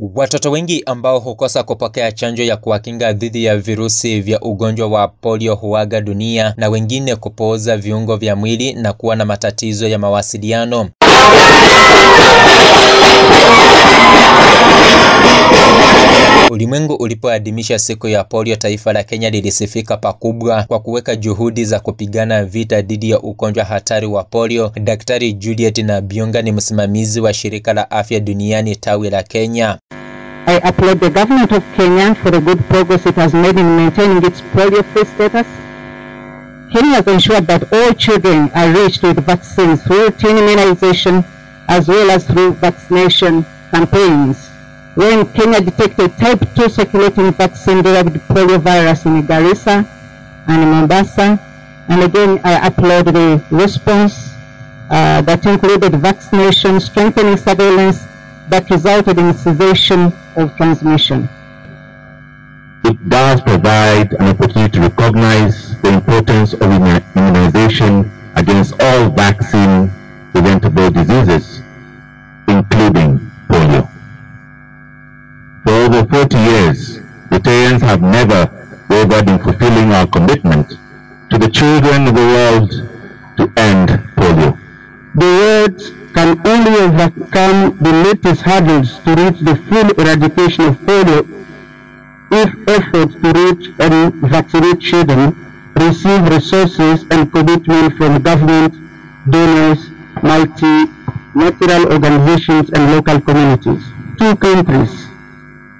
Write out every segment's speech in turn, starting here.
Watoto wengi ambao hukosa kupokea chanjo ya kuwakinga dhidi ya virusi vya ugonjwa wa polio huaga dunia na wengine kupooza viungo vya mwili na kuwa na matatizo ya mawasiliano. Ulimwengu ulipoadhimisha siku ya polio, taifa la Kenya lilisifika pakubwa kwa kuweka juhudi za kupigana vita dhidi ya ugonjwa hatari wa polio. Daktari Juliet Nabionga ni msimamizi wa shirika la afya duniani tawi la Kenya. I applaud the government of Kenya for the good progress it has made in maintaining its polio-free status. Kenya has ensured that all children are reached with vaccines through routine immunization as well as through vaccination campaigns. When Kenya detected type 2 circulating vaccine-derived polio virus in Garissa and Mombasa, and again I applaud the response that included vaccination, strengthening surveillance that resulted in cessation of transmission. It does provide an opportunity to recognize the importance of immunization against all vaccine-preventable diseases, including polio. For over 40 years, Rotarians have never wavered in fulfilling our commitment to the children of the world to end polio. The world can only overcome the latest hurdles to reach the full eradication of polio if efforts to reach and vaccinate children receive resources and commitment from government, donors, multilateral organizations and local communities. Two countries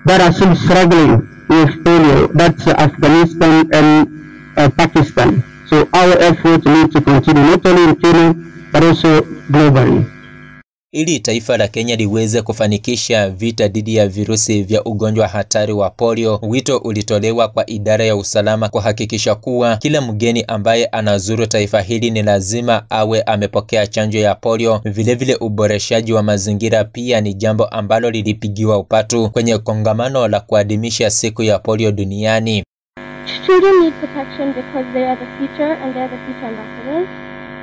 that are still struggling with polio, that's Afghanistan and Pakistan. So our efforts need to continue not only in Kenya but also globally. Ili taifa la Kenya liweze kufanikisha vita dhidi ya virusi vya ugonjwa hatari wa polio, wito ulitolewa kwa idara ya usalama kuhakikisha kuwa kila mgeni ambaye anazuru taifa hili ni lazima awe amepokea chanjo ya polio. Vilevile uboreshaji wa mazingira pia ni jambo ambalo lilipigiwa upatu kwenye kongamano la kuadhimisha siku ya polio duniani. Children need protection because they are the future and they are the future ambassadors.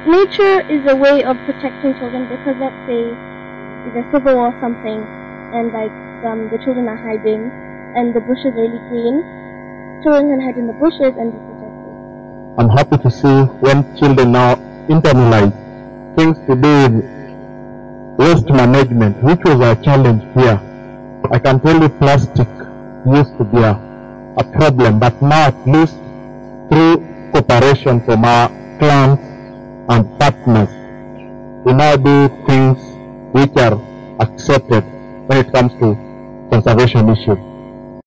Nature is a way of protecting children because let's say there's a civil war or something and the children are hiding and the bushes are really green. Children can hide in the bushes and be protected. I'm happy to see when children now internalize things to do with waste management, which was our challenge here. I can tell you plastic used to be a problem, but now at least through cooperation from our clans and partners, we now do things which are accepted when it comes to conservation issues.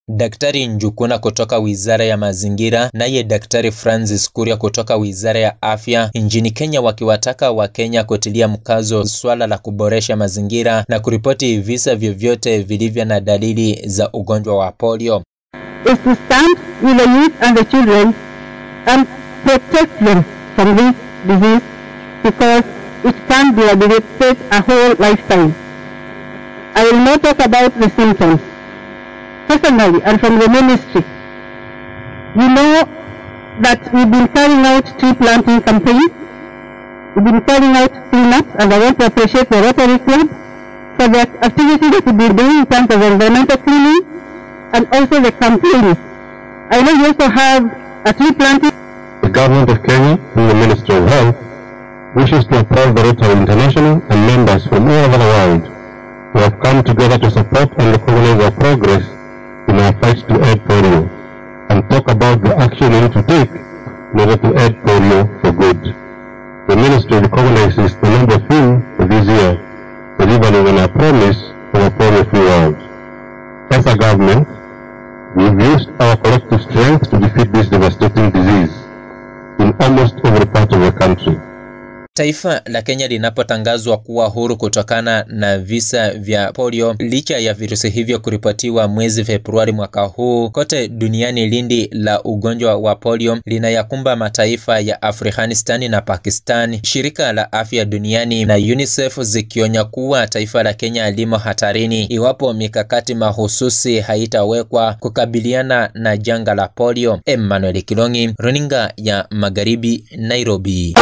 Daktari Njukuna kutoka Wizara ya Mazingira, naye Daktari Francis Kuria kutoka Wizara ya Afya nchini Kenya wakiwataka wa Kenya kutilia mkazo swala la kuboresha mazingira na kuripoti visa vyovyote vilivyo na dalili za ugonjwa wa polio. Is to stand with the youth and the children and protect them from this disease because it can debilitate a whole lifetime. I will not talk about the symptoms. Personally and from the ministry, we know that we've been carrying out tree planting campaigns, we've been carrying out cleanups, and I want to appreciate the Rotary Club for the activities that we've been doing in terms of environmental cleaning and also the campaigns. I know you also have a tree planting. The government of Kenya and the Ministry of Health wishes to applaud the Rotary International and members from all over the world who have come together to support and recognize our progress in our fight to end polio and talk about the action we need to take in order to end polio for good. The Ministry recognizes the number theme for this year, delivering on our promise of a polio-free world. As a government, we've used our collective strength to defeat this devastating disease in almost every part of the country. Taifa la Kenya linapotangazwa kuwa huru kutokana na visa vya polio, licha ya virusi hivyo kuripotiwa mwezi Februari mwaka huu, kote duniani lindi la ugonjwa wa polio linayakumba mataifa ya Afghanistan na Pakistan. Shirika la afya duniani na UNICEF zikionya kuwa taifa la Kenya limo hatarini iwapo mikakati mahususi haitawekwa kukabiliana na janga la polio. Emmanuel Kilongi, Runinga ya Magharibi, Nairobi.